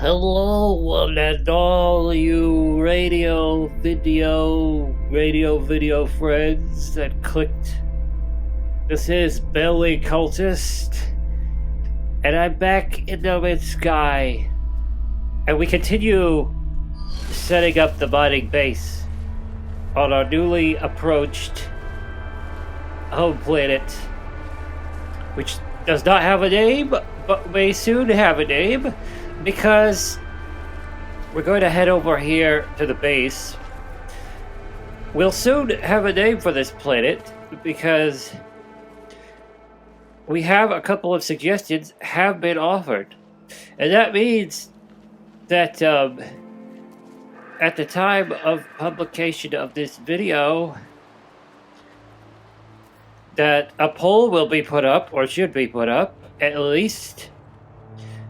Hello, one and all you radio video friends that clicked. This is Billy Cultist, and I'm back in the mid-sky. And we continue setting up the mining base on our newly approached home planet, which does not have a name, but may soon have a name, because we're going to head over here to the base. We'll soon have a name for this planet, because we have a couple of suggestions have been offered. And that means that at the time of publication of this video, that a poll will be put up, or should be put up, at least,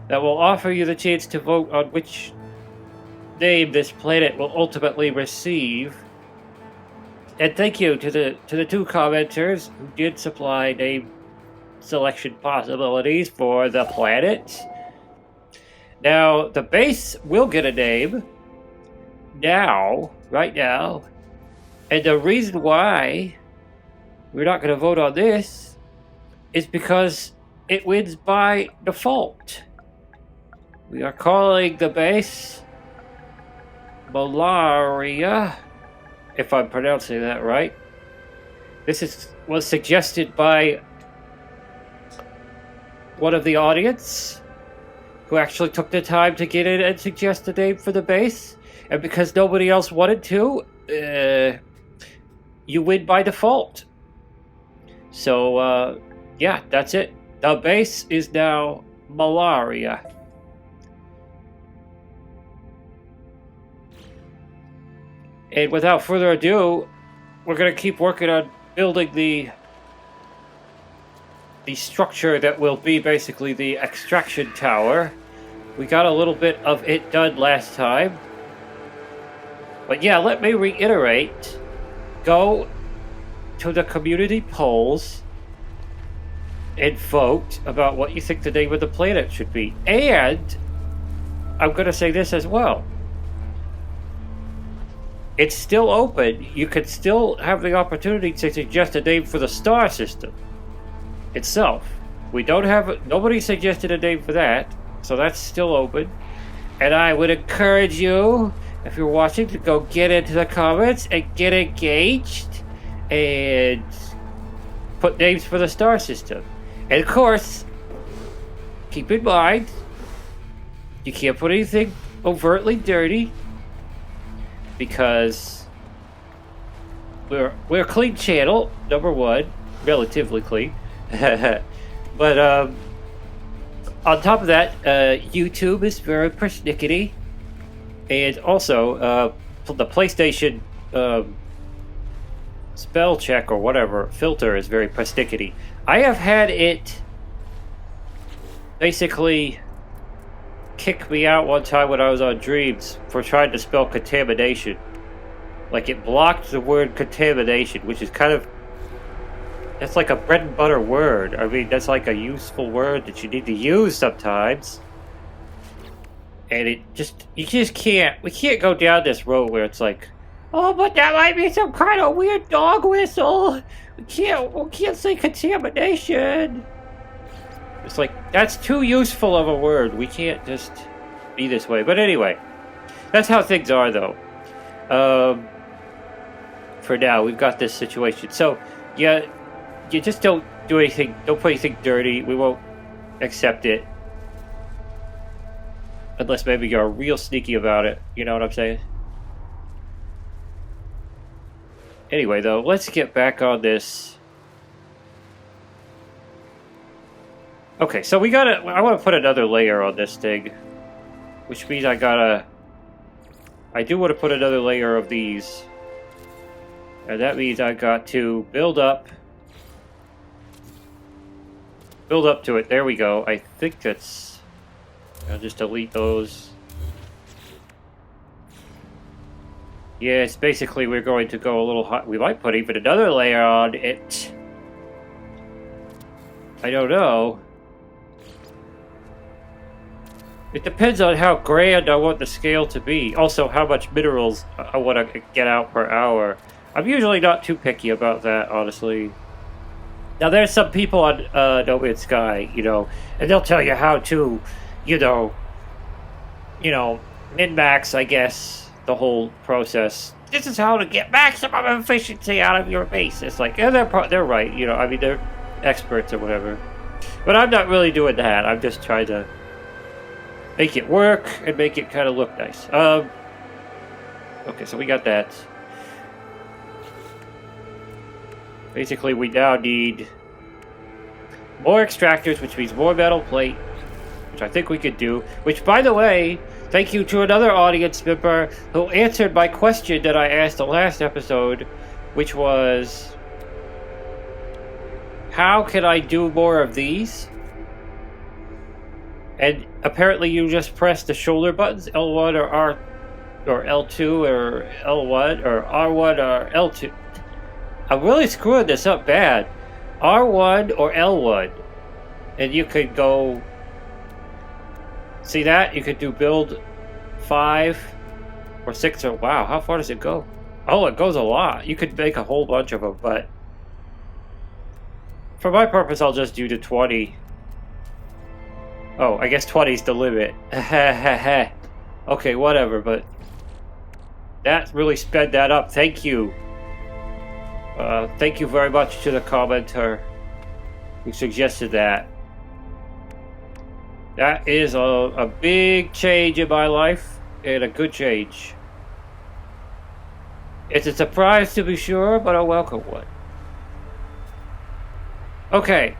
that will offer you the chance to vote on which name this planet will ultimately receive. And thank you to the two commenters who did supply name selection possibilities for the planet. Now, the base will get a name right now, and the reason why we're not going to vote on this is because it wins by default. We are calling the base Molaria, if I'm pronouncing that right. This was suggested by one of the audience who actually took the time to get in and suggest a name for the base. And because nobody else wanted to, you win by default. So, yeah, that's it. The base is now Molaria. And without further ado, we're going to keep working on building the structure that will be basically the extraction tower. We got a little bit of it done last time. But yeah, let me reiterate. Go to the community polls and vote about what you think the name of the planet should be. And I'm going to say this as well. It's still open. You could still have the opportunity to suggest a name for the star system itself. Nobody suggested a name for that, so that's still open. And I would encourage you, if you're watching, to go get into the comments and get engaged and put names for the star system. And of course, keep in mind, you can't put anything overtly dirty, because we're a clean channel, number one, relatively clean. But on top of that, YouTube is very persnickety, and also the PlayStation spell check or whatever filter is very persnickety. I have had it basically kick me out one time when I was on Dreams for trying to spell contamination. Like, it blocked the word contamination, which is that's like a bread and butter word. I mean, that's like a useful word that you need to use sometimes. And you just can't, we can't go down this road where it's like, oh, but that might be some kind of weird dog whistle. We can't say contamination. It's like, that's too useful of a word. We can't just be this way. But anyway, that's how things are, though. For now, we've got this situation. So, yeah, you just don't do anything. Don't put anything dirty. We won't accept it. Unless maybe you're real sneaky about it. You know what I'm saying? Anyway, though, let's get back on this. Okay, so I want to put another layer on this thing, which means I do want to put another layer of these, and that means I got to build up to it. There we go. I think I'll just delete those. Yeah, it's basically we're going to go a little hot. We might put even another layer on it. I don't know. It depends on how grand I want the scale to be. Also, how much minerals I want to get out per hour. I'm usually not too picky about that, honestly. Now, there's some people on No Man's Sky, you know, and they'll tell you how to, you know, min-max, I guess, the whole process. This is how to get maximum efficiency out of your base. It's like, yeah, they're right, you know, I mean, they're experts or whatever. But I'm not really doing that. I'm just trying to make it work and make it kind of look nice. Okay, so we got that. Basically, we now need more extractors, which means more metal plate, which I think we could do. Which, by the way, thank you to another audience member who answered my question that I asked the last episode, which was, how can I do more of these? And apparently you just press the shoulder buttons, L1 or R, or L2 or L1 or R1 or L2. I'm really screwing this up bad. R1 or L1. And you could go... See that? You could do build 5 or 6 or... Wow, how far does it go? Oh, it goes a lot. You could make a whole bunch of them, but... For my purpose, I'll just do the 20. Oh, I guess 20 is the limit. Okay, whatever, but... That really sped that up. Thank you. Thank you very much to the commenter who suggested that. That is a big change in my life, and a good change. It's a surprise to be sure, but a welcome one. Okay.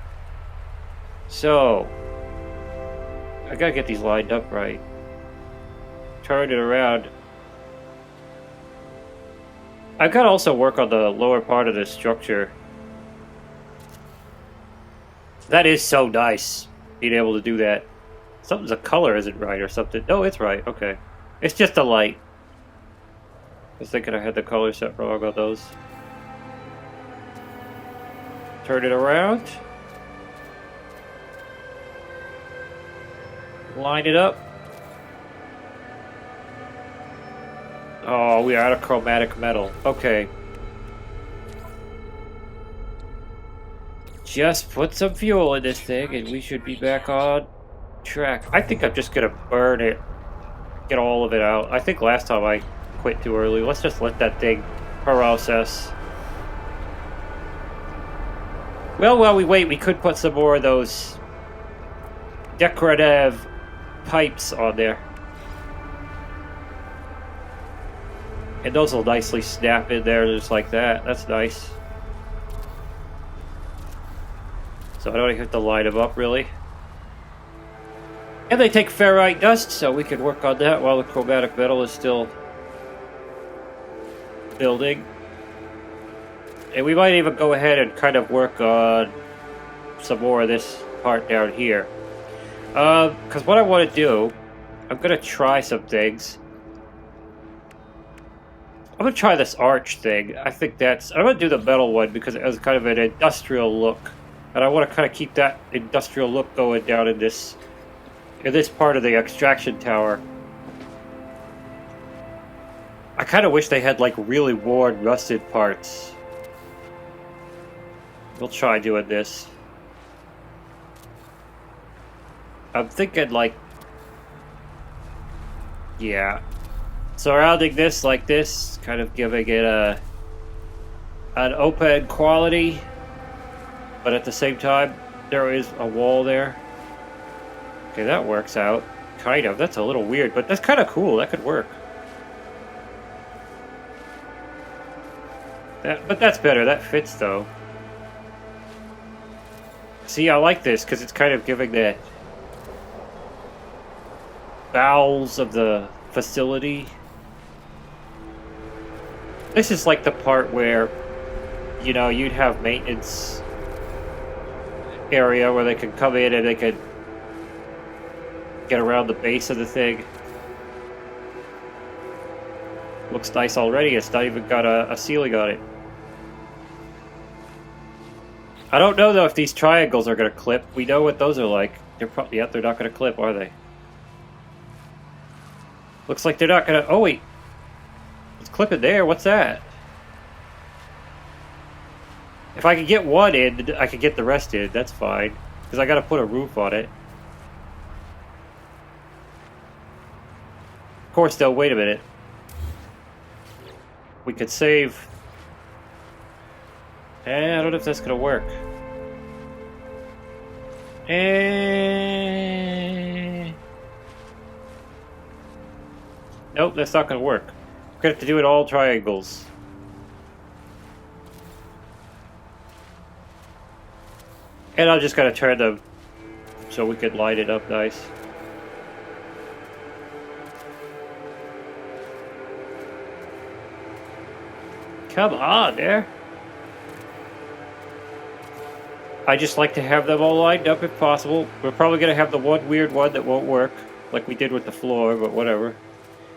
So, I gotta get these lined up right. Turn it around. I've got to also work on the lower part of this structure. That is so nice, being able to do that. The color isn't right or something. No, it's right. Okay. It's just a light. I was thinking I had the color set wrong on those. Turn it around. Line it up. Oh, we are out of chromatic metal. Okay. Just put some fuel in this thing and we should be back on track. I think I'm just gonna burn it. Get all of it out. I think last time I quit too early. Let's just let that thing process. Well, while we wait, we could put some more of those decorative pipes on there. And those will nicely snap in there just like that. That's nice. So I don't have to line them up, really. And they take ferrite dust, so we can work on that while the chromatic metal is still building. And we might even go ahead and kind of work on some more of this part down here. Because what I want to do, I'm going to try some things. I'm going to try this arch thing. I think that's... I'm going to do the metal one because it has kind of an industrial look. And I want to kind of keep that industrial look going down in this part of the extraction tower. I kind of wish they had like really worn, rusted parts. We'll try doing this. I'm thinking like... Yeah. Surrounding this like this, kind of giving it an open quality, but at the same time, there is a wall there. Okay, that works out. Kind of. That's a little weird, but that's kind of cool. That could work. But that's better. That fits, though. See, I like this, because it's kind of giving the bowels of the facility. This is like the part where, you know, you'd have maintenance area where they could come in and they could get around the base of the thing. Looks nice already. It's not even got a ceiling on it. I don't know, though, if these triangles are going to clip. We know what those are like. They're probably... Yep, they're not going to clip, are they? Looks like they're not gonna... Oh, wait. Let's clip it there. What's that? If I could get one in, I could get the rest in. That's fine. Because I gotta put a roof on it. Of course, though, wait a minute. We could save... I don't know if that's gonna work. Nope, that's not gonna work. We're gonna have to do it all triangles. And I'm just gonna turn them so we could light it up nice. Come on, there. I just like to have them all lined up if possible. We're probably gonna have the one weird one that won't work, like we did with the floor, but whatever.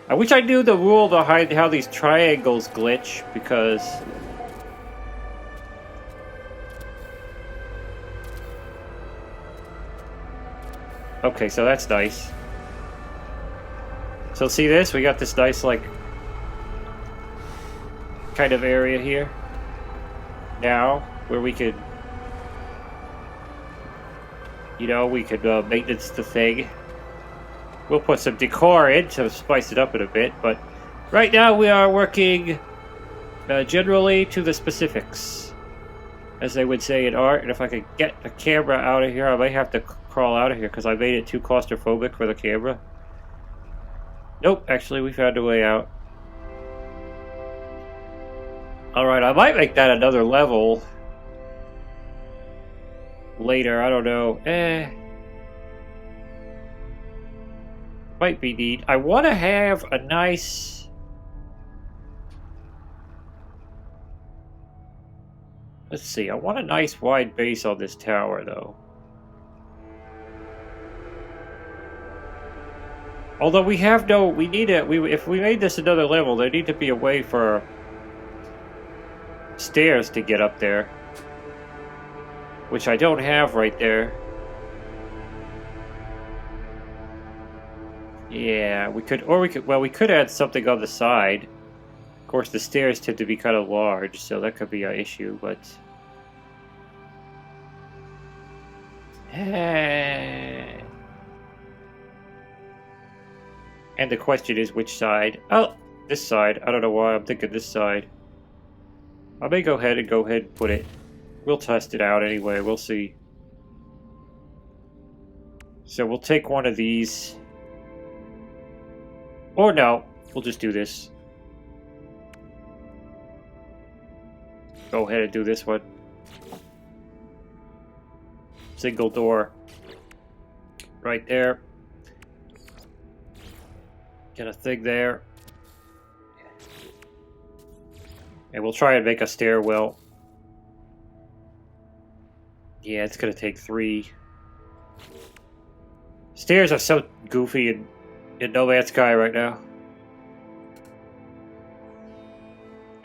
I wish I knew the rule behind how these triangles glitch, because... Okay, so that's nice. So see this? We got this nice, like, kind of area here. Now, where we could, you know, we could maintenance the thing. We'll put some decor in to spice it up in a bit, but right now we are working generally to the specifics, as they would say in art. And if I could get the camera out of here, I might have to crawl out of here because I made it too claustrophobic for the camera. Nope, actually we found a way out. Alright, I might make that another level later, I don't know. Might be neat. I want to have a nice... Let's see, I want a nice wide base on this tower, though. Although we have no... We need it... if we made this another level, there need to be a way for stairs to get up there. Which I don't have right there. Yeah, we could... Or we could... Well, we could add something on the side. Of course, the stairs tend to be kind of large, so that could be an issue, but... And the question is, which side? Oh, this side. I don't know why I'm thinking this side. I may go ahead and put it. We'll test it out anyway. We'll see. So we'll take one of these. Or no, we'll just do this. Go ahead and do this one. Single door. Right there. Get a thing there. And we'll try and make a stairwell. Yeah, it's gonna take 3. Stairs are so goofy in No Man's Sky right now.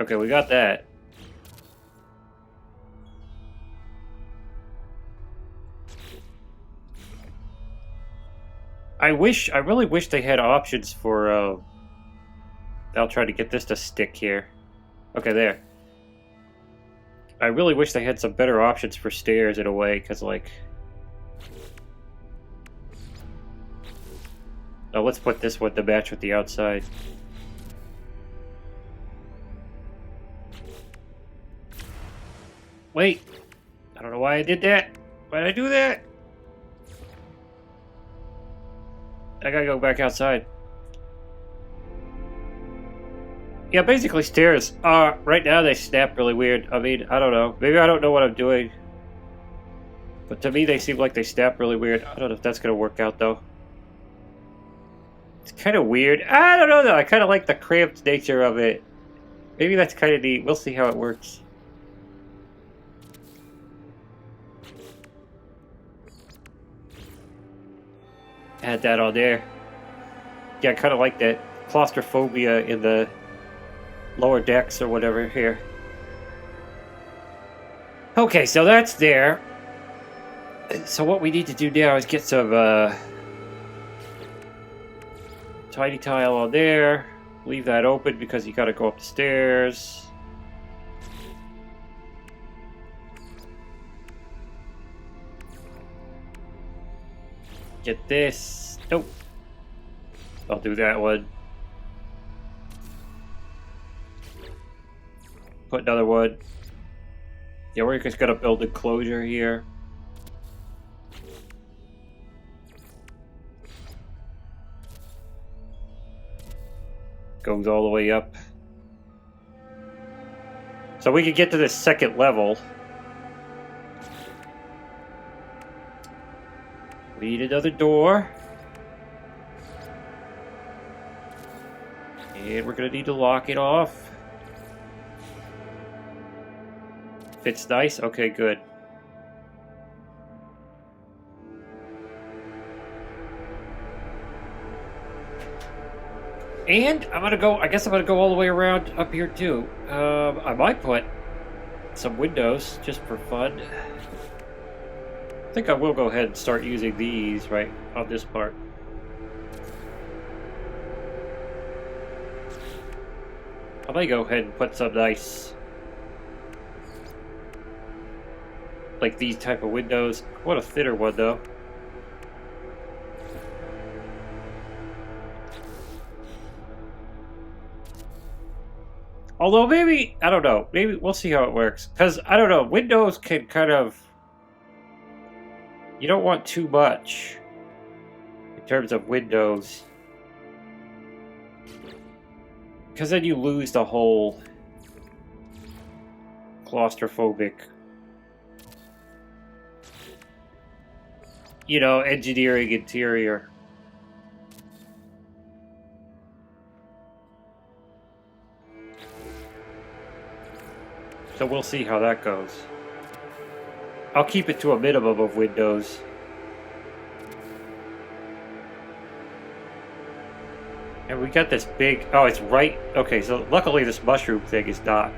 Okay, we got that. I really wish they had options for, I'll try to get this to stick here. Okay, there. I really wish they had some better options for stairs in a way, because, like... Oh, let's put this one to match with the outside. Wait! I don't know why I did that. Why did I do that? I gotta go back outside. Yeah, basically stairs. Right now they snap really weird. I mean, I don't know. Maybe I don't know what I'm doing. But to me they seem like they snap really weird. I don't know if that's gonna work out though. It's kind of weird. I don't know though. I kind of like the cramped nature of it. Maybe that's kind of neat. We'll see how it works. Add that on there. Yeah, I kind of like that claustrophobia in the lower decks or whatever here. Okay, so that's there. So what we need to do now is get some Tiny tile on there. Leave that open because you gotta go up the stairs. Get this. Nope. I'll do that one. Put another one. Yeah, we're just gonna build a closure here. Goes all the way up. So we could get to this second level. We need another door. And we're gonna need to lock it off. Fits nice? Okay, good. And I'm gonna go, I guess I'm gonna go all the way around up here too. I might put some windows just for fun. I think I will go ahead and start using these right on this part. I might go ahead and put some nice, like these type of windows. What a thinner one though. Although maybe, I don't know, maybe we'll see how it works. Because, I don't know, windows can kind of, you don't want too much in terms of windows. Because then you lose the whole claustrophobic, you know, engineering interior. So we'll see how that goes. I'll keep it to a minimum of windows. And we got this big... Oh, it's right... Okay, so luckily this mushroom thing is not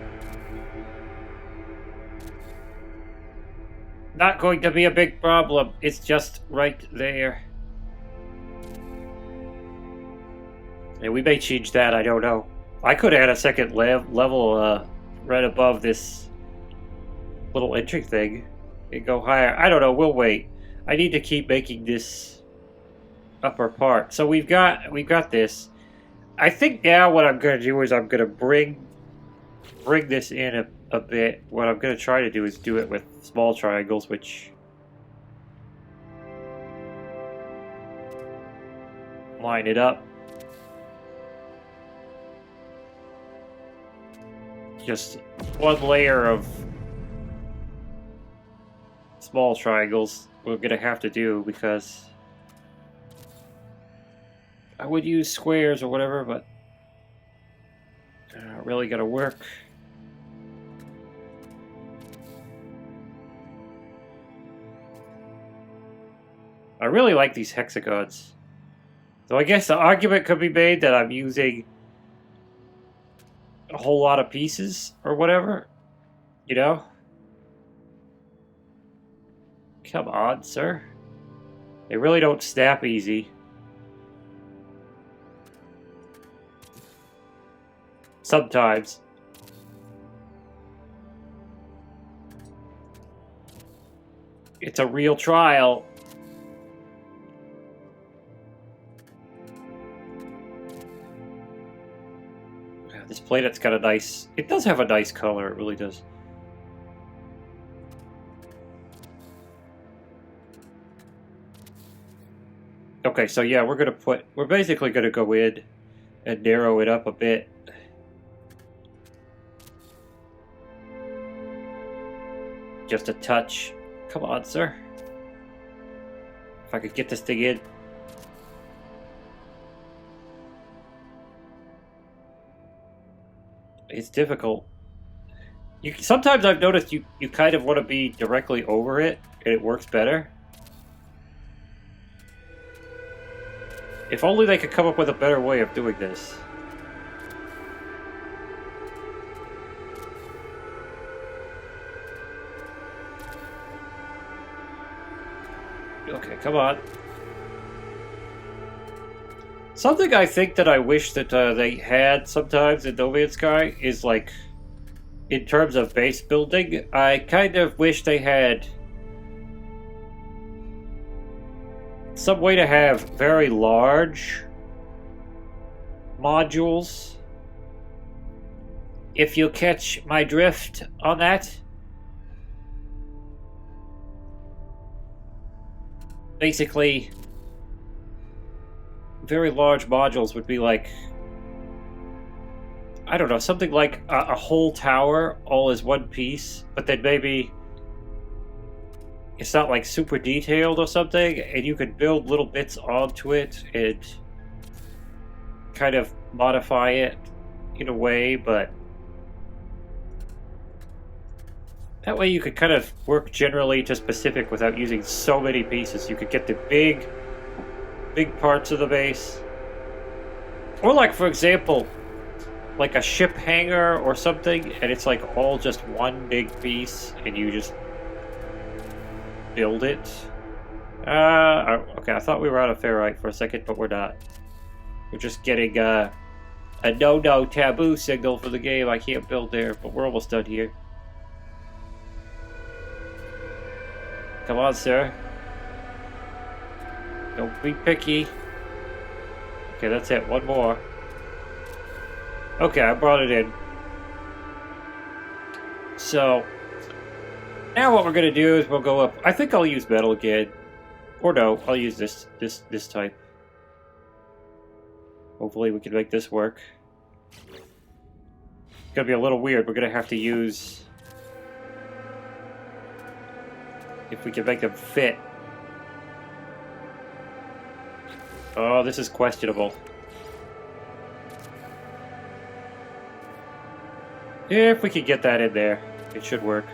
going to be a big problem. It's just right there. And we may change that, I don't know. I could add a second level right above this little entry thing and go higher. I don't know, we'll wait. I need to keep making this upper part. So we've got this. I think now what I'm going to do is I'm going to bring this in a bit. What I'm going to try to do is do it with small triangles, which line it up. Just one layer of small triangles we're going to have to do because I would use squares or whatever, but not really going to work. I really like these hexagons. So I guess the argument could be made that I'm using a whole lot of pieces or whatever, you know? Come on, sir. They really don't snap easy. Sometimes. It's a real trial. This planet's got a nice... It does have a nice color, it really does. Okay, so yeah, we're basically gonna go in and narrow it up a bit. Just a touch. Come on, sir. If I could get this thing in. It's difficult. Sometimes I've noticed you kind of want to be directly over it, and it works better. If only they could come up with a better way of doing this. Okay, come on. Something I think that I wish that they had sometimes in No Man's Sky is like, in terms of base building, I kind of wish they had some way to have very large modules. If you catch my drift on that. Basically, very large modules would be like, I don't know, something like a whole tower all as one piece, but then maybe it's not like super detailed or something, and you could build little bits onto it and kind of modify it in a way, but that way you could kind of work generally to specific without using so many pieces. You could get the big parts of the base. Or like, for example, like a ship hangar or something, and it's like all just one big piece, and you just build it. Okay, I thought we were out of Ferrite for a second, but we're not. We're just getting a no-no taboo signal for the game. I can't build there, but we're almost done here. Come on, sir. Don't be picky. Okay, that's it. One more. Okay, I brought it in. So, now what we're gonna do is we'll go up. I think I'll use metal again. Or no, I'll use this type. Hopefully we can make this work. It's gonna be a little weird. We're gonna have to use... if we can make them fit. Oh, this is questionable. If we could get that in there, it should work.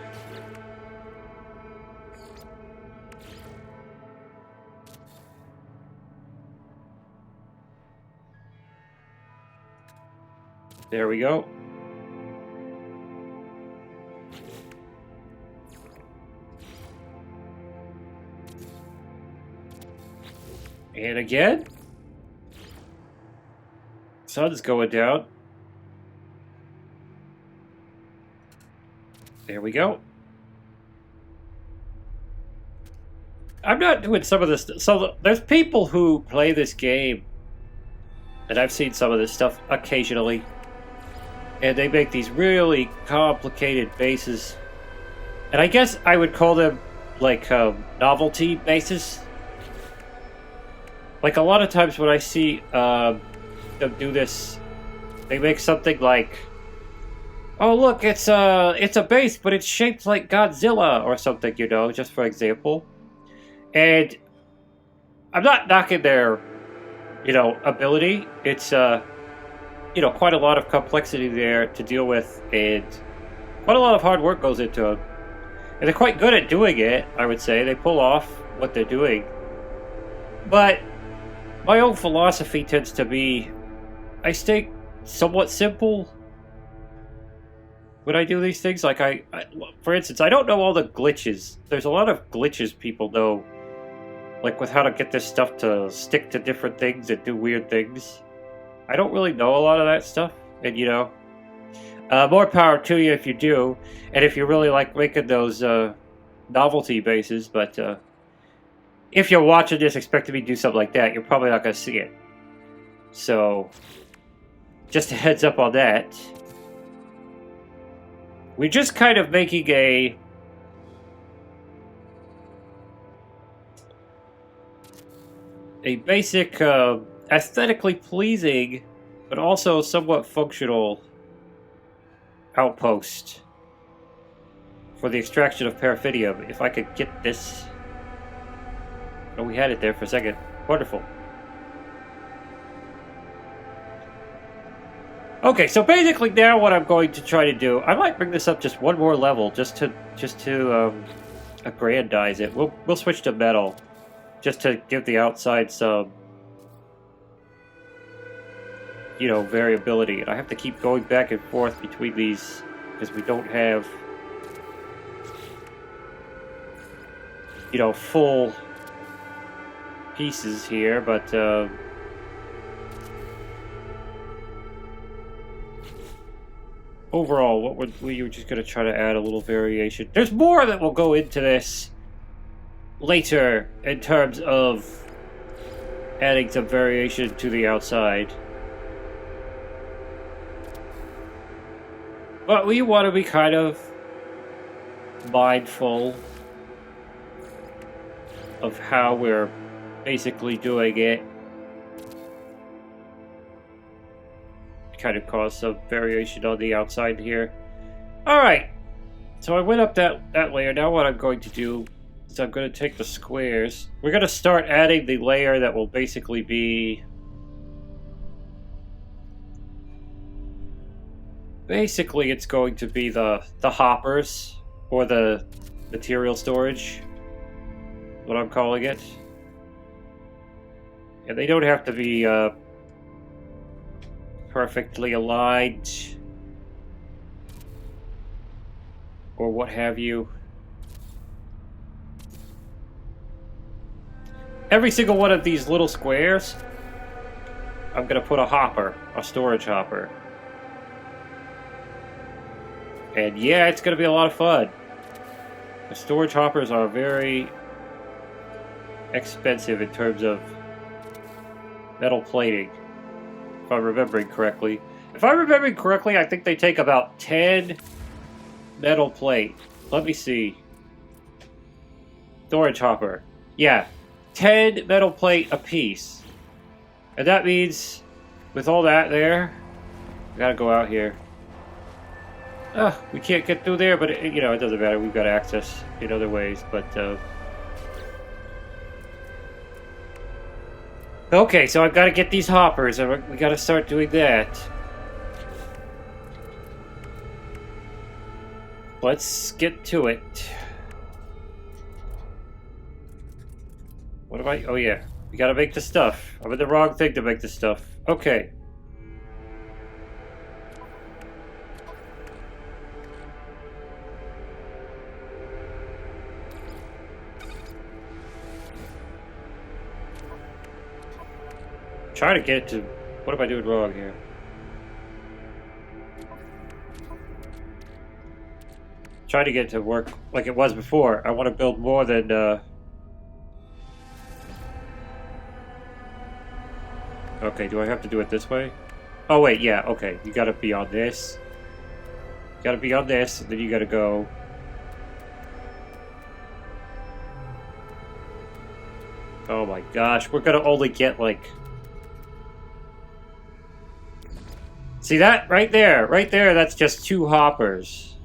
There we go. And again. Sun's going down. There we go. I'm not doing some of this. So there's people who play this game, and I've seen some of this stuff occasionally, and they make these really complicated bases. And I guess I would call them like novelty bases. Like a lot of times when I see them do this, they make something like, oh look, it's a base, but it's shaped like Godzilla or something, you know, just for example. And I'm not knocking their, you know, ability. It's you know, quite a lot of complexity there to deal with, and quite a lot of hard work goes into them. And they're quite good at doing it, I would say. They pull off what they're doing. But my own philosophy tends to be, I stay somewhat simple when I do these things. Like for instance, I don't know all the glitches. There's a lot of glitches people know, like with how to get this stuff to stick to different things and do weird things. I don't really know a lot of that stuff, and you know, more power to you if you do, and if you really like making those novelty bases. But if you're watching this expecting me to do something like that, you're probably not going to see it. So, just a heads up on that. We're just kind of making a basic, aesthetically pleasing, but also somewhat functional outpost for the extraction of paraphidium. If I could get this... Oh, we had it there for a second. Wonderful. Okay, so basically now what I'm going to try to do, I might bring this up just one more level, just to aggrandize it. We'll switch to metal, just to give the outside some, you know, variability. And I have to keep going back and forth between these because we don't have, you know, full pieces here, but overall, what would we were just gonna try to add a little variation. There's more that will go into this later in terms of adding some variation to the outside. But we want to be kind of mindful of how we're basically doing it. Kind of cause some variation on the outside here. Alright, so I went up that layer. Now what I'm going to do is I'm going to take the squares. We're going to start adding the layer that will basically be... Basically, it's going to be the hoppers, or the material storage, what I'm calling it. And they don't have to be perfectly aligned, or what have you. Every single one of these little squares, I'm going to put a hopper, a storage hopper. And yeah, it's going to be a lot of fun. The storage hoppers are very expensive in terms of metal plating, if I'm remembering correctly. If I'm remembering correctly, I think they take about 10 metal plate. Let me see. Storage hopper. Yeah, 10 metal plate a piece. And that means, with all that there, we gotta go out here. We can't get through there, but it doesn't matter. We've got access in other ways, but... Okay, so I've got to get these hoppers, and we got to start doing that. Let's get to it. What am I... Oh, yeah. We got to make the stuff. I'm in the wrong thing to make the stuff. Okay. Try to get to... What am I doing wrong here? Try to get to work like it was before. I want to build more than... Okay, do I have to do it this way? Oh, wait, yeah, okay. You gotta be on this. You gotta be on this, and then you gotta go... Oh my gosh, we're gonna only get, like... See that? Right there, that's just 2 hoppers.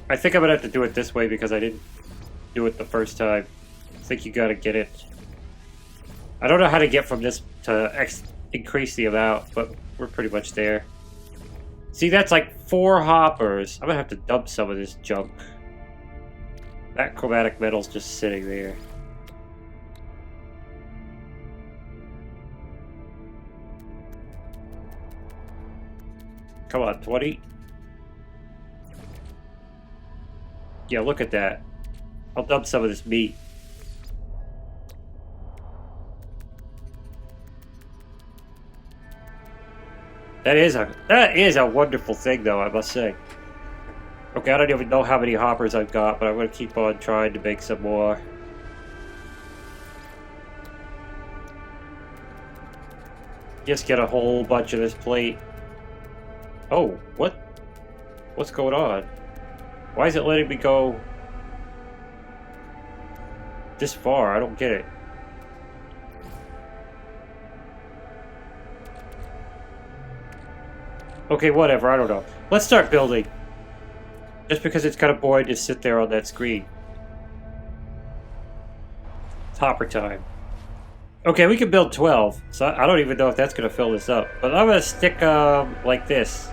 I think I'm gonna have to do it this way because I didn't do it the first time. I think you gotta get it. I don't know how to get from this to increase the amount, but we're pretty much there. See, that's like 4 hoppers. I'm gonna have to dump some of this junk. That chromatic metal's just sitting there. Come on, 20. Yeah, look at that. I'll dump some of this meat. That is a wonderful thing, though, I must say. Okay, I don't even know how many hoppers I've got, but I'm going to keep on trying to make some more. Just get a whole bunch of this plate. Oh, what? What's going on? Why is it letting me go this far? I don't get it. Okay, whatever, I don't know. Let's start building. Just because it's kind of boring to sit there on that screen. It's hopper time. Okay, we can build 12. So I don't even know if that's going to fill this up. But I'm going to stick like this.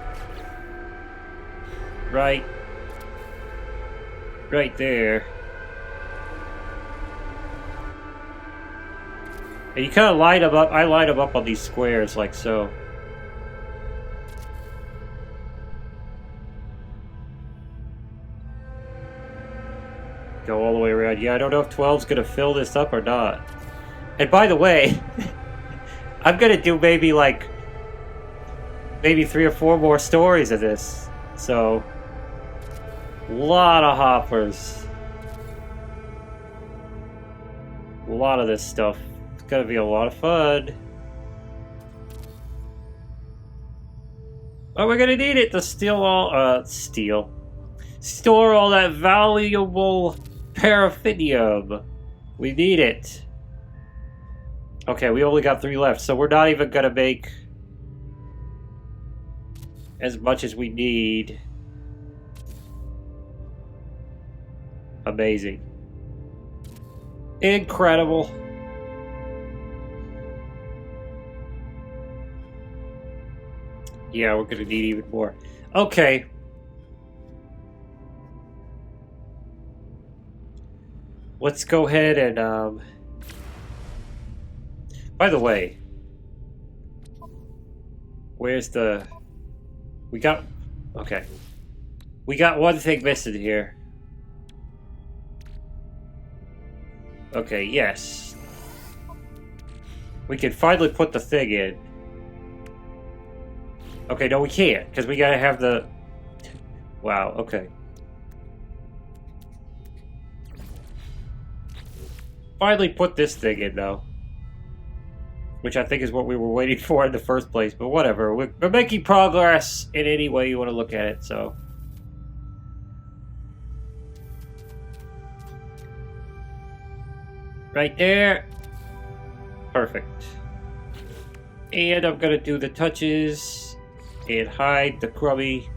Right there. And you kind of line them up. I line them up on these squares like so. go all the way around. Yeah, I don't know if 12's gonna fill this up or not. And by the way, I'm gonna do maybe 3 or 4 more stories of this. So, a lot of hoppers. A lot of this stuff. It's gonna be a lot of fun. Oh, we're gonna need it to store all that valuable paraffinium. We need it. Okay, we only got 3 left, so we're not even gonna make as much as we need. Amazing. Incredible. Yeah, we're gonna need even more. Okay. Let's go ahead and, by the way, where's the... Okay. We got one thing missing here. Okay, yes. We can finally put the thing in. Okay, no, we can't, because we gotta have the... Wow, okay. Finally put this thing in, though. Which I think is what we were waiting for in the first place, but whatever. We're making progress in any way you want to look at it, so... Right there. Perfect. And I'm gonna do the touches and hide the grubby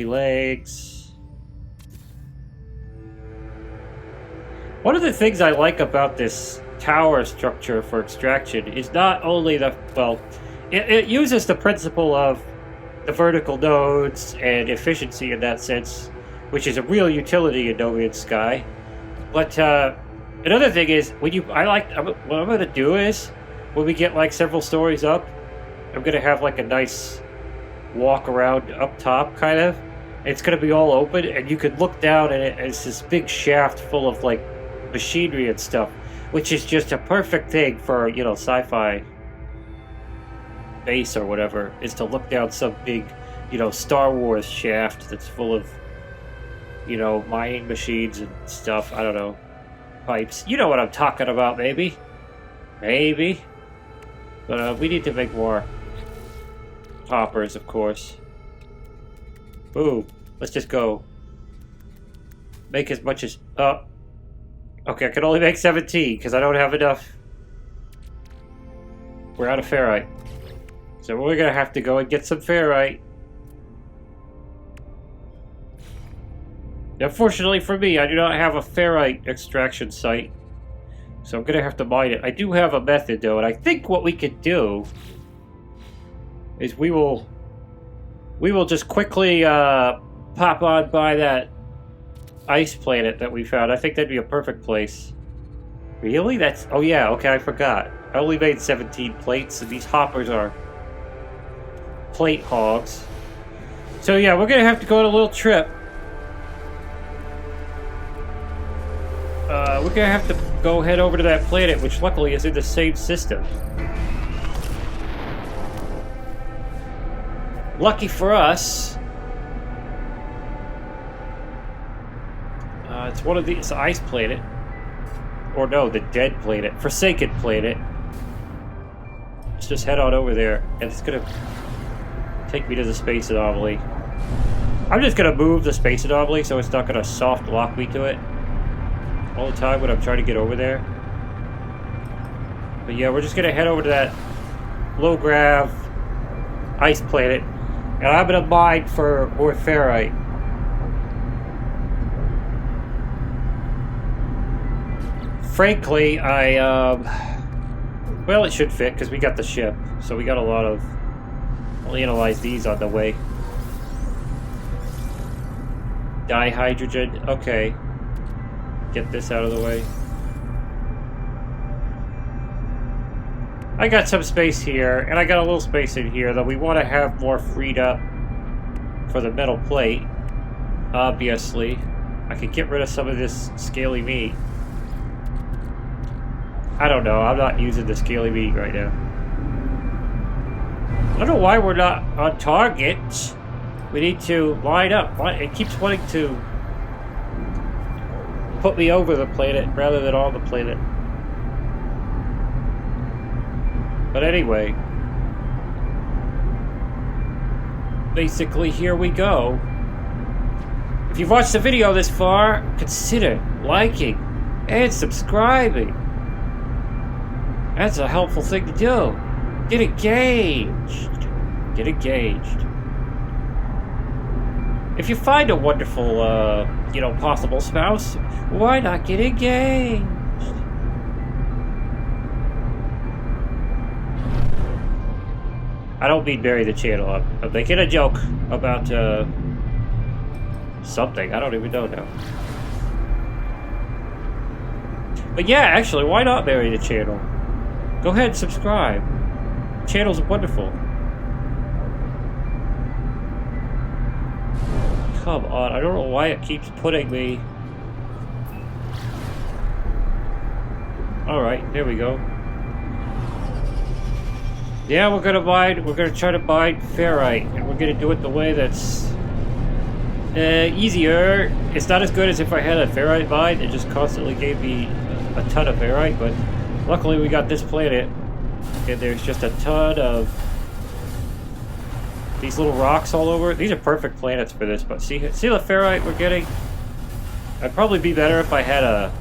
legs. One of the things I like about this tower structure for extraction is not only the, well, it uses the principle of the vertical nodes and efficiency in that sense, which is a real utility in No Man's Sky. But another thing is, what I'm gonna do is, when we get like several stories up, I'm gonna have like a nice walk around up top, kind of. It's gonna be all open, and you can look down, and it's this big shaft full of like machinery and stuff, which is just a perfect thing for, you know, sci-fi base or whatever, is to look down some big, you know, Star Wars shaft that's full of, you know, mining machines and stuff. I don't know. Pipes. You know what I'm talking about, maybe. Maybe. But we need to make more hoppers, of course. Ooh, let's just go. Make as much as... okay, I can only make 17 because I don't have enough. We're out of ferrite. So we're going to have to go and get some ferrite. Unfortunately for me, I do not have a ferrite extraction site. So I'm going to have to mine it. I do have a method, though, and I think what we could do is we will just quickly pop on by that ice planet that we found. I think that'd be a perfect place. Really? That's... Oh, yeah. Okay, I forgot. I only made 17 plates, and these hoppers are plate hogs. So, yeah, we're going to have to go on a little trip. We're going to have to go head over to that planet, which luckily is in the same system. Lucky for us. It's one of these, ice planet. Or no, the dead planet. Forsaken planet. Let's just head on over there. And it's gonna take me to the space anomaly. I'm just gonna move the space anomaly so it's not gonna soft lock me to it all the time when I'm trying to get over there. But yeah, we're just gonna head over to that low grav ice planet. And I'm gonna mine for more ferrite. Frankly, well, it should fit because we got the ship, so we got a lot of... I'll analyze these on the way. Dihydrogen, okay. Get this out of the way. I got some space here, and I got a little space in here that we want to have more freed up for the metal plate, obviously. I could get rid of some of this scaly meat. I don't know. I'm not using the scaly meat right now. I don't know why we're not on target. We need to line up. It keeps wanting to put me over the planet rather than on the planet. But anyway. Basically, here we go. If you've watched the video this far, consider liking and subscribing. That's a helpful thing to do. Get engaged. Get engaged. If you find a wonderful, possible spouse, why not get engaged? I don't mean bury the channel. I'm making a joke about, something. I don't even know now. But yeah, actually, why not bury the channel? Go ahead and subscribe. The channel's wonderful. Come on, I don't know why it keeps putting me... Alright, there we go. Yeah, we're gonna try to mine Ferrite, and we're gonna do it the way that's easier. It's not as good as if I had a Ferrite mine that just constantly gave me a ton of Ferrite, but luckily we got this planet, and there's just a ton of these little rocks all over. These are perfect planets for this, but see the Ferrite we're getting? I'd probably be better if I had a,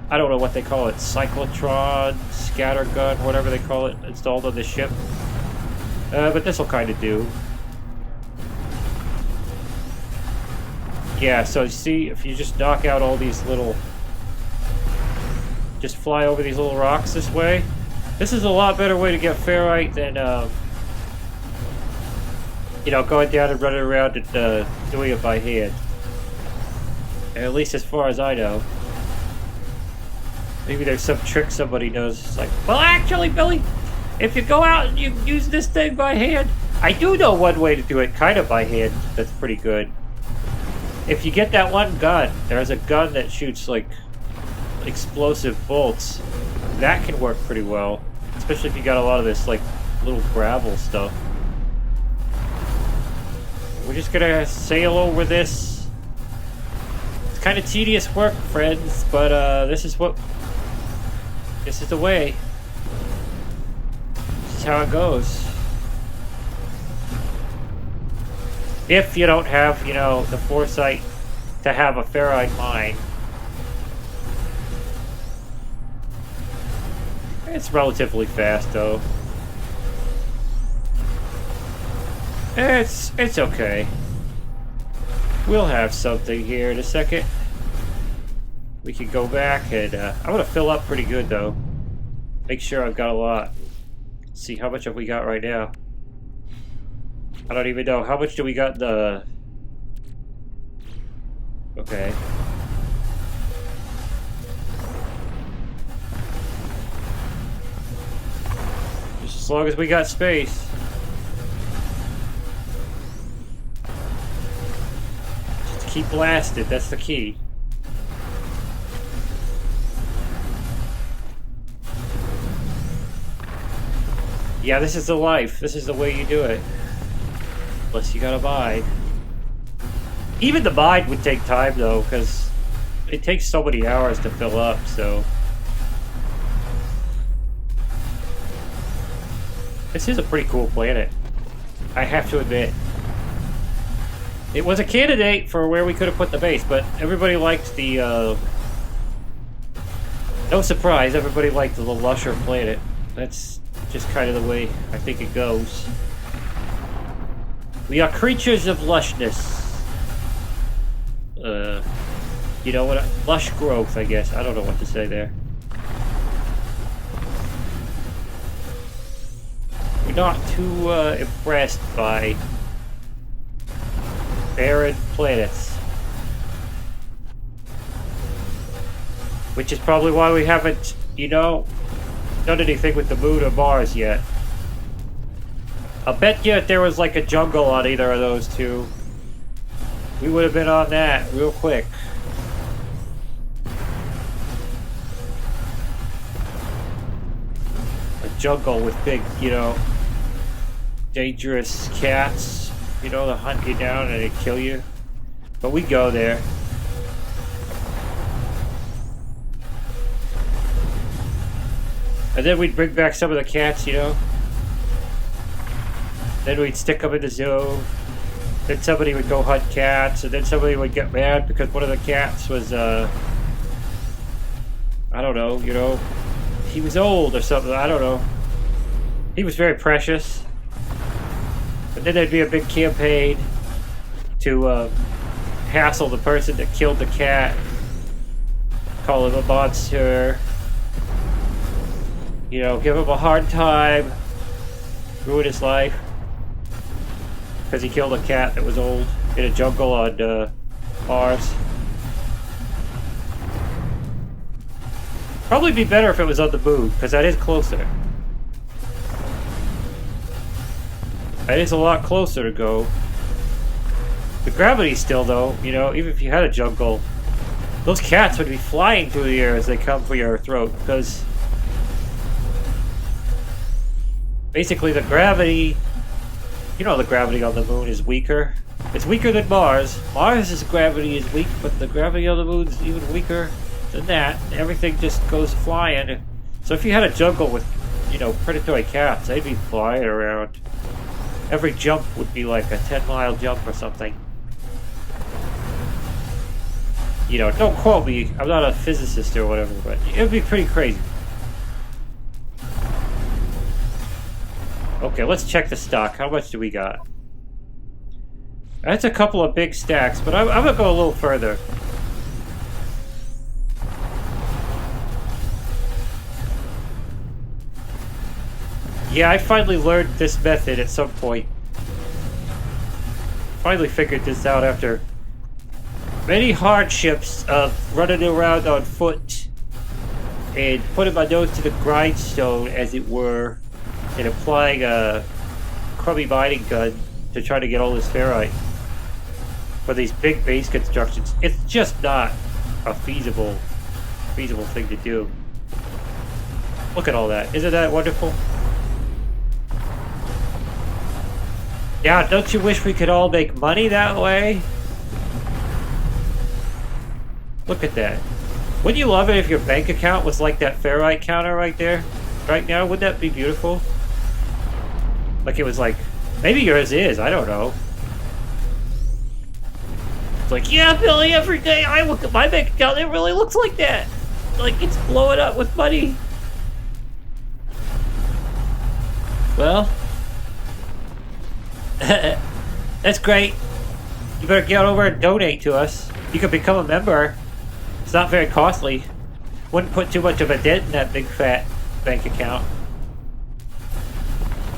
I don't know what they call it, cyclotron, scattergun, whatever they call it, installed on this ship. But this will kind of do. Yeah, so see, if you just knock out all these little... Just fly over these little rocks this way. This is a lot better way to get Ferrite than, going down and running around and doing it by hand. At least as far as I know. Maybe there's some trick somebody knows. It's like, well, actually, Billy, if you go out and you use this thing by hand, I do know one way to do it kind of by hand. That's pretty good. If you get that one gun, there's a gun that shoots, like, explosive bolts. That can work pretty well. Especially if you got a lot of this, like, little gravel stuff. We're just gonna sail over this. It's kind of tedious work, friends, but, this is the way. This is how it goes. If you don't have, the foresight to have a Ferrite mine. It's relatively fast, though. It's okay. We'll have something here in a second. We can go back and, I'm gonna fill up pretty good, though. Make sure I've got a lot. Let's see, how much have we got right now? I don't even know. How much do we got in the... Okay. Just as long as we got space. Just keep blasted, that's the key. Yeah, this is the life. This is the way you do it. Unless you gotta mine. Even the mine would take time, though, because it takes so many hours to fill up, so... This is a pretty cool planet. I have to admit. It was a candidate for where we could have put the base, but everybody liked the, No surprise, everybody liked the lusher planet. That's just kind of the way I think it goes. We are creatures of lushness. You know what? Lush growth, I guess. I don't know what to say there. We're not too impressed by barren planets. Which is probably why we haven't, done anything with the moon or Mars yet. I bet you if there was like a jungle on either of those two, we would have been on that real quick. jungle with big, you know, dangerous cats, you know, to hunt you down and they kill you. But we go there. And then we'd bring back some of the cats, you know. Then we'd stick them in the zoo. Then somebody would go hunt cats, and then somebody would get mad because one of the cats was, I don't know, you know, he was old or something, I don't know. He was very precious. But then there'd be a big campaign to hassle the person that killed the cat, call him a monster, you know, give him a hard time, ruin his life, because he killed a cat that was old in a jungle on Mars. Probably be better if it was on the moon, because that is closer. That is a lot closer to go. The gravity still, though, you know, even if you had a jungle, those cats would be flying through the air as they come for your throat, because basically the gravity, you know, the gravity on the moon is weaker. It's weaker than Mars. Mars' gravity is weak, but the gravity on the moon is even weaker than that. Everything just goes flying. So if you had a jungle with, you know, predatory cats, they'd be flying around. Every jump would be like a 10-mile jump or something. You know, don't quote me, I'm not a physicist or whatever, but it would be pretty crazy. Okay, let's check the stock. How much do we got? That's a couple of big stacks, but I'm gonna go a little further. Yeah, I finally learned this method at some point. Finally figured this out after many hardships of running around on foot and putting my nose to the grindstone, as it were, and applying a crummy mining gun to try to get all this ferrite for these big base constructions. It's just not a feasible thing to do. Look at all that. Isn't that wonderful? Yeah, don't you wish we could all make money that way? Look at that. Wouldn't you love it if your bank account was like that ferrite counter right there? Right now, wouldn't that be beautiful? Like it was like, maybe yours is, I don't know. It's like, yeah, Billy, every day I look at my bank account, it really looks like that. Like it's blowing up with money. Well, that's great. You better get over and donate to us. You can become a member. It's not very costly. Wouldn't put too much of a dent in that big fat bank account.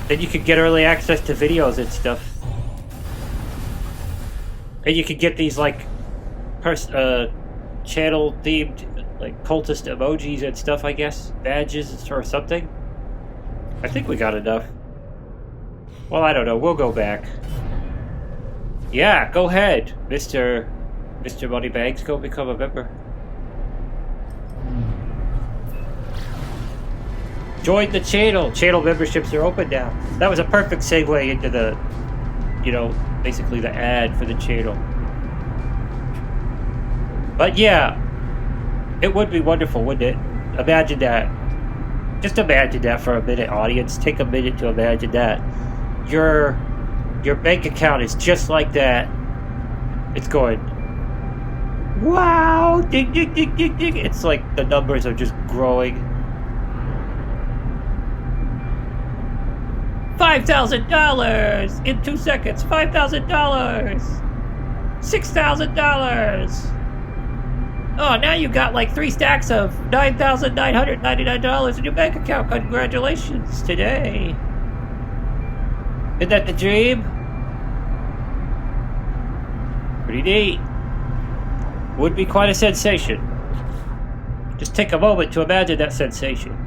Then you could get early access to videos and stuff. And you could get these like channel themed like cultist emojis and stuff, I guess. Badges or something. I think we got enough. Well, I don't know. We'll go back. Yeah, go ahead, Mr. Moneybags. Go become a member. Join the channel. Channel memberships are open now. That was a perfect segue into the, you know, basically the ad for the channel. But yeah, it would be wonderful, wouldn't it? Imagine that. Just imagine that for a minute, audience. Take a minute to imagine that. Your bank account is just like that. It's going, wow, ding, ding, ding, ding, ding. It's like the numbers are just growing. $5,000 in 2 seconds. $5,000. $6,000. Oh, now you got like 3 stacks of $9,999 in your bank account. Congratulations today. Isn't that the dream? Pretty neat. Would be quite a sensation. Just take a moment to imagine that sensation.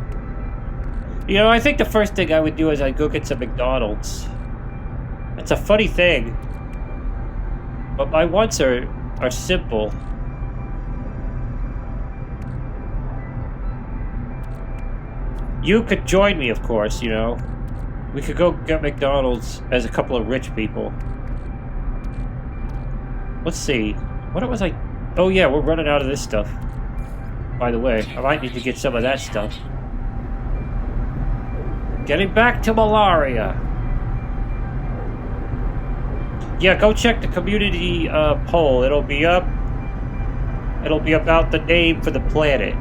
You know, I think the first thing I would do is I'd go get some McDonald's. That's a funny thing. But my wants are simple. You could join me, of course, you know. We could go get McDonald's as a couple of rich people. Let's see. What was I... Oh yeah, we're running out of this stuff. By the way, I might need to get some of that stuff. Getting back to Molaria. Yeah, go check the community poll. It'll be up. It'll be about the name for the planet.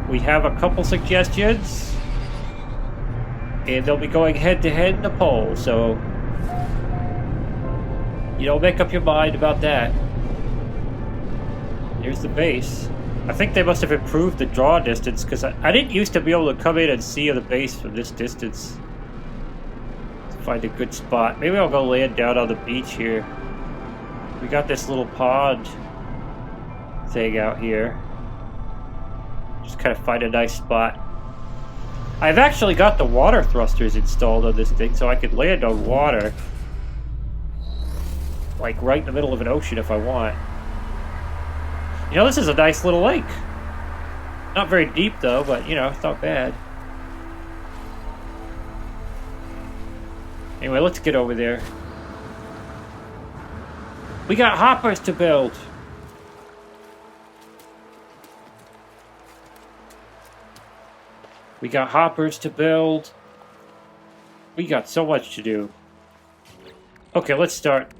We have a couple suggestions. And they'll be going head-to-head in the poll, so... You know, make up your mind about that. Here's the base. I think they must have improved the draw distance, because I didn't used to be able to come in and see the base from this distance. Let's find a good spot. Maybe I'll go land down on the beach here. We got this little pond thing out here. Just kind of find a nice spot. I've actually got the water thrusters installed on this thing, so I could land on water. Like right in the middle of an ocean if I want. You know, this is a nice little lake. Not very deep though, but you know, it's not bad. Anyway, let's get over there. We got hoppers to build. We got hoppers to build. We got so much to do. Okay, let's start.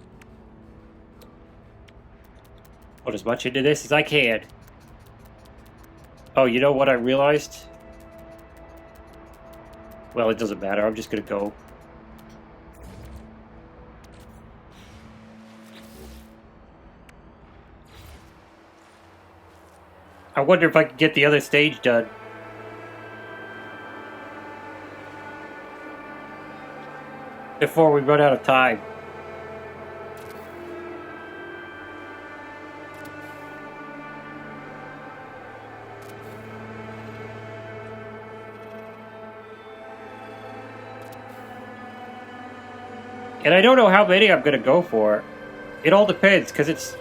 Put as much into this as I can. Oh, you know what I realized? Well, it doesn't matter. I'm just gonna go. I wonder if I can get the other stage done. Before we run out of time. And I don't know how many I'm going to go for. It all depends, because it's...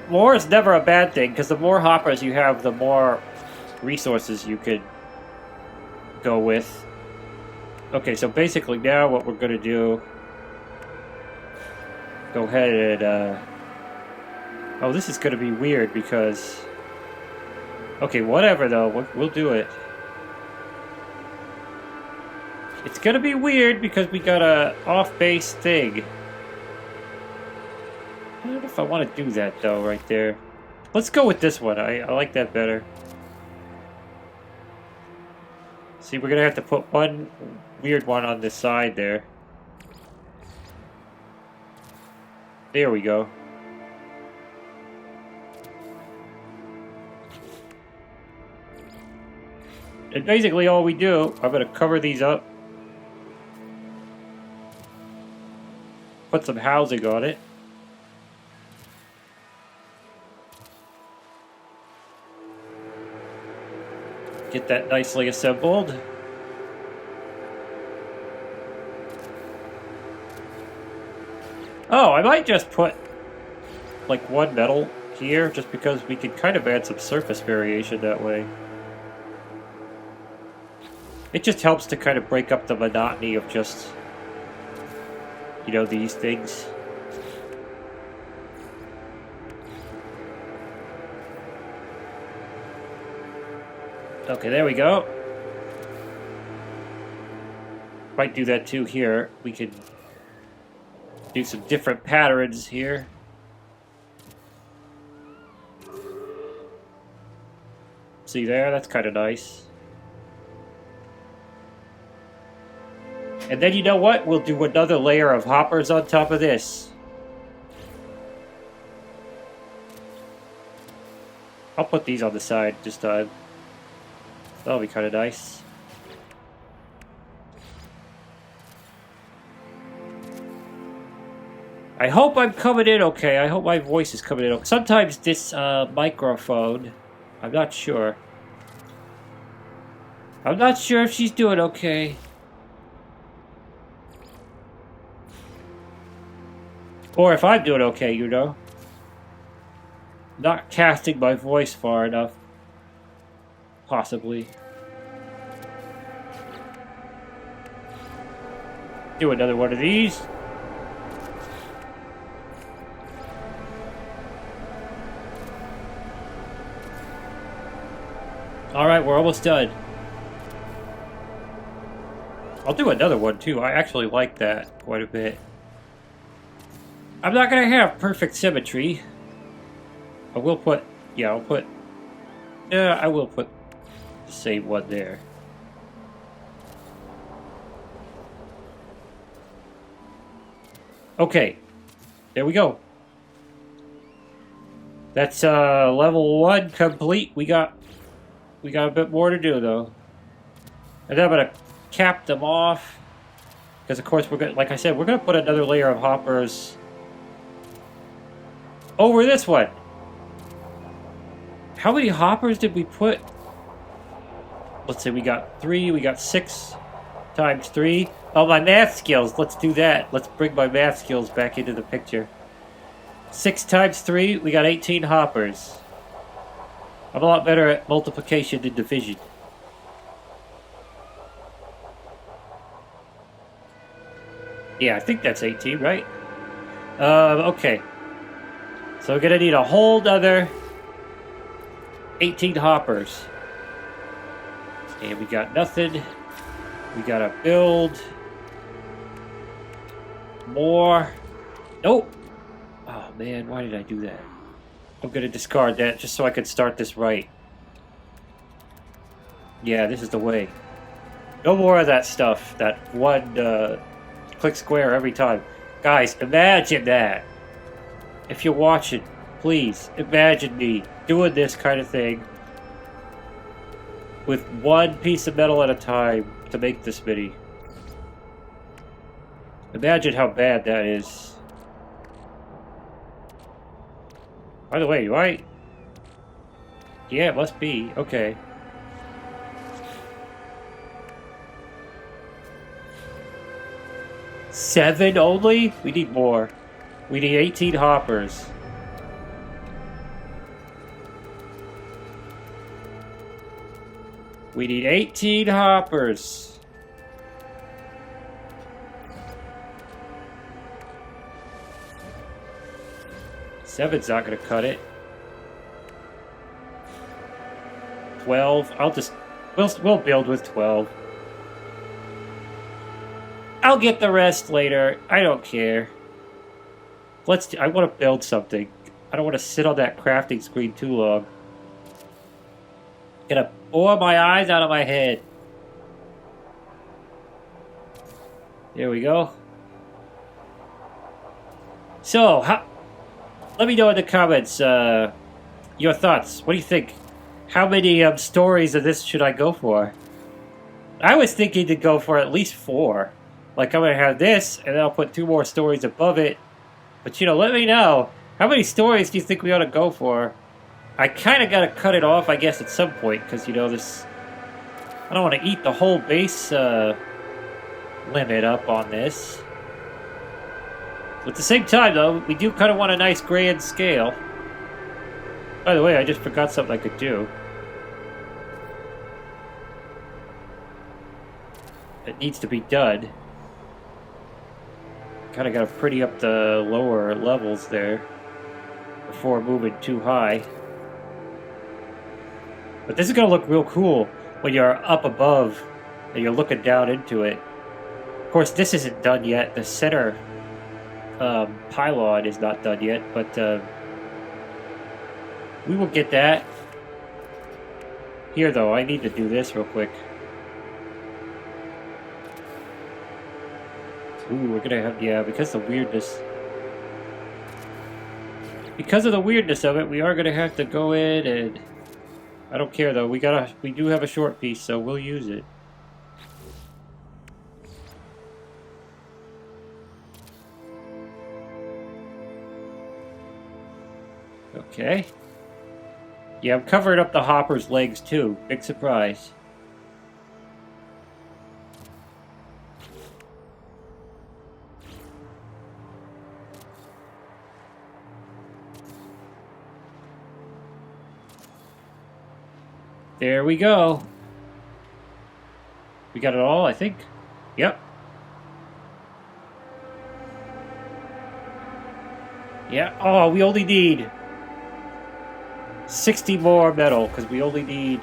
More is never a bad thing, because the more hoppers you have, the more resources you could go with. Okay, so basically now what we're going to do... Go ahead and... Oh, this is going to be weird, because... Okay, whatever, though. We'll do it. It's going to be weird, because we got a off-base thing. I don't know if I want to do that, though, right there. Let's go with this one. I like that better. See, we're going to have to put one weird one on this side there. There we go. And basically all we do, I'm going to cover these up. Put some housing on it. Get that nicely assembled. Oh, I might just put like one metal here, just because we can kind of add some surface variation that way. It just helps to kind of break up the monotony of just, you know, these things. Okay, there we go. Might do that too here. We could do some different patterns here. See there? That's kind of nice. And then you know what? We'll do another layer of hoppers on top of this. I'll put these on the side this time. That'll be kind of nice. I hope I'm coming in okay. I hope my voice is coming in okay. Sometimes this microphone, I'm not sure. I'm not sure if she's doing okay. Or if I'm doing okay, you know. Not casting my voice far enough. Possibly. Do another one of these. Alright, we're almost done. I'll do another one too. I actually like that quite a bit. I'm not gonna have perfect symmetry. I will put... Yeah, I'll put... Yeah, I will put the same one there. Okay. There we go. That's level 1 complete. We got a bit more to do though. And then I'm gonna cap them off. Because of course we're gonna, like I said, we're gonna put another layer of hoppers over this one. How many hoppers did we put? Let's say we got 3, we got 6 times 3. Oh, my math skills. Let's do that. Let's bring my math skills back into the picture. 6 times 3, we got 18 hoppers. I'm a lot better at multiplication than division. Yeah, I think that's 18, right? Okay. So we're gonna need a whole nother 18 hoppers. And we got nothing. We gotta build more. Nope. Oh man, why did I do that? I'm gonna discard that just so I can start this right. Yeah, this is the way. No more of that stuff. That one click square every time. Guys, imagine that. If you're watching, please imagine me doing this kind of thing with one piece of metal at a time to make this mini. Imagine how bad that is. By the way, right? Yeah, it must be. Okay. Seven only? We need more. We need 18 hoppers. We need 18 hoppers. Seven's not gonna cut it. 12. We'll build with 12. I'll get the rest later. I don't care. I want to build something. I don't want to sit on that crafting screen too long. Gonna bore my eyes out of my head. There we go. So, let me know in the comments your thoughts. What do you think? How many stories of this should I go for? I was thinking to go for at least 4. Like, I'm going to have this, and then I'll put 2 more stories above it. But, you know, let me know. How many stories do you think we ought to go for? I kind of got to cut it off, I guess, at some point. Because, you know, this... I don't want to eat the whole base limit up on this. But at the same time, though, we do kind of want a nice grand scale. By the way, I just forgot something I could do. It needs to be done. Kind of got to pretty up the lower levels there before moving too high. But this is going to look real cool when you're up above and you're looking down into it. Of course, this isn't done yet. The center pylon is not done yet, but we will get that. Here, though, I need to do this real quick. Ooh, we're gonna have, yeah, because of the weirdness. Because of the weirdness of it, we are gonna have to go in and... I don't care, though. We do have a short piece, so we'll use it. Okay. Yeah, I'm covering up the hopper's legs, too. Big surprise. There we go. We got it all, I think. Yep. Yeah. Oh, we only need 60 more metal because we only need.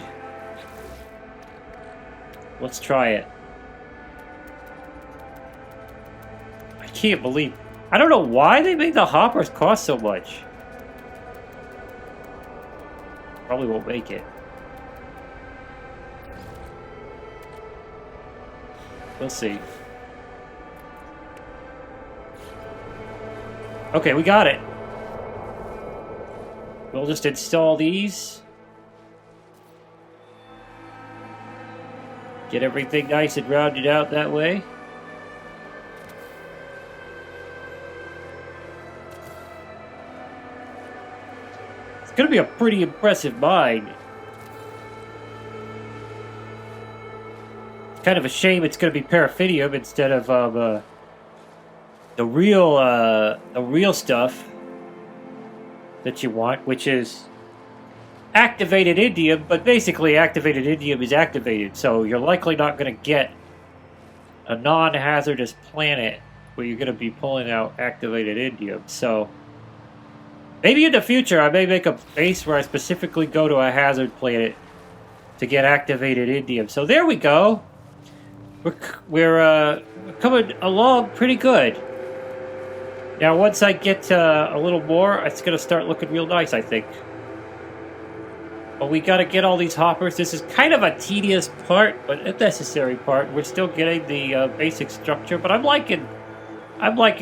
Let's try it. I can't believe. I don't know why they make the hoppers cost so much. Probably won't make it. We'll see. Okay, we got it. We'll just install these. Get everything nice and rounded out that way. It's going to be a pretty impressive mine. It's kind of a shame it's going to be paraffinium instead of the real stuff that you want, which is activated indium, but basically activated indium is activated, so you're likely not going to get a non-hazardous planet where you're going to be pulling out activated indium. So maybe in the future I may make a base where I specifically go to a hazard planet to get activated indium. So there we go. We're coming along pretty good. Now, once I get a little more, it's going to start looking real nice, I think. But we got to get all these hoppers. This is kind of a tedious part, but a necessary part. We're still getting the basic structure, but I'm liking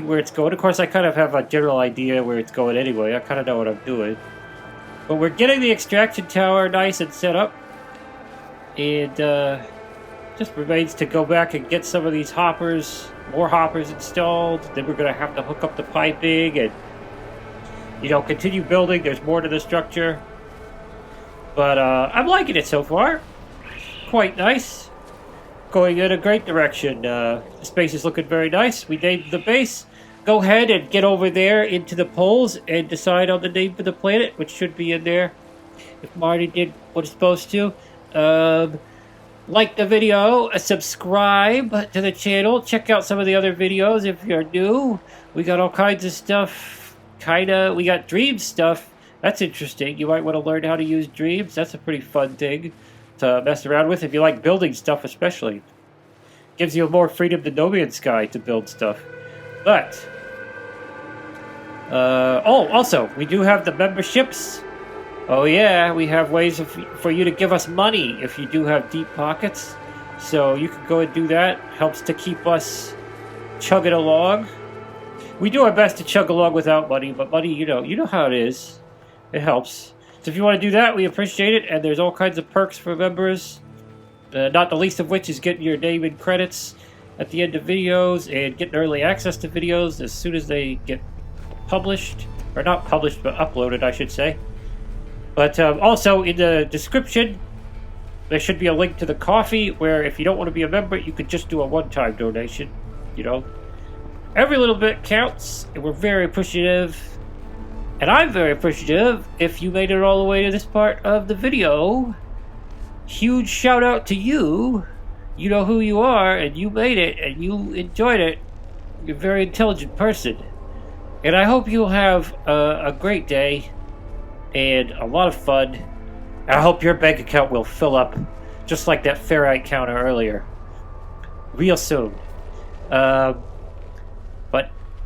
where it's going. Of course, I kind of have a general idea where it's going anyway. I kind of know what I'm doing. But we're getting the extraction tower nice and set up. And just remains to go back and get some of these hoppers, more hoppers installed. Then we're going to have to hook up the piping and, you know, continue building. There's more to the structure. But I'm liking it so far. Quite nice. Going in a great direction. The space is looking very nice. We named the base. Go ahead and get over there into the polls and decide on the name for the planet, which should be in there if Marty did what it's supposed to. Like the video, subscribe to the channel, check out some of the other videos if you're new. We got all kinds of stuff, we got dream stuff. That's interesting. You might want to learn how to use dreams. That's a pretty fun thing to mess around with if you like building stuff especially. Gives you more freedom than No Man's Sky to build stuff. But, also, we do have the memberships. Oh yeah, we have ways for you to give us money if you do have deep pockets. So you can go and do that. Helps to keep us chugging along. We do our best to chug along without money, but money, you know how it is. It helps. So if you want to do that, we appreciate it. And there's all kinds of perks for members. Not the least of which is getting your name and credits at the end of videos and getting early access to videos as soon as they get published. Or not published, but uploaded, I should say. But also, in the description, there should be a link to the coffee, where if you don't want to be a member, you could just do a one-time donation, you know. Every little bit counts, and we're very appreciative. And I'm very appreciative if you made it all the way to this part of the video. Huge shout out to you. You know who you are, and you made it, and you enjoyed it. You're a very intelligent person. And I hope you'll have a great day. And a lot of fun. I hope your bank account will fill up just like that Ferrite counter earlier. Real soon. But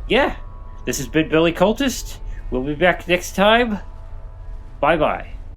yeah, this has been Billy Cultist. We'll be back next time. Bye-bye.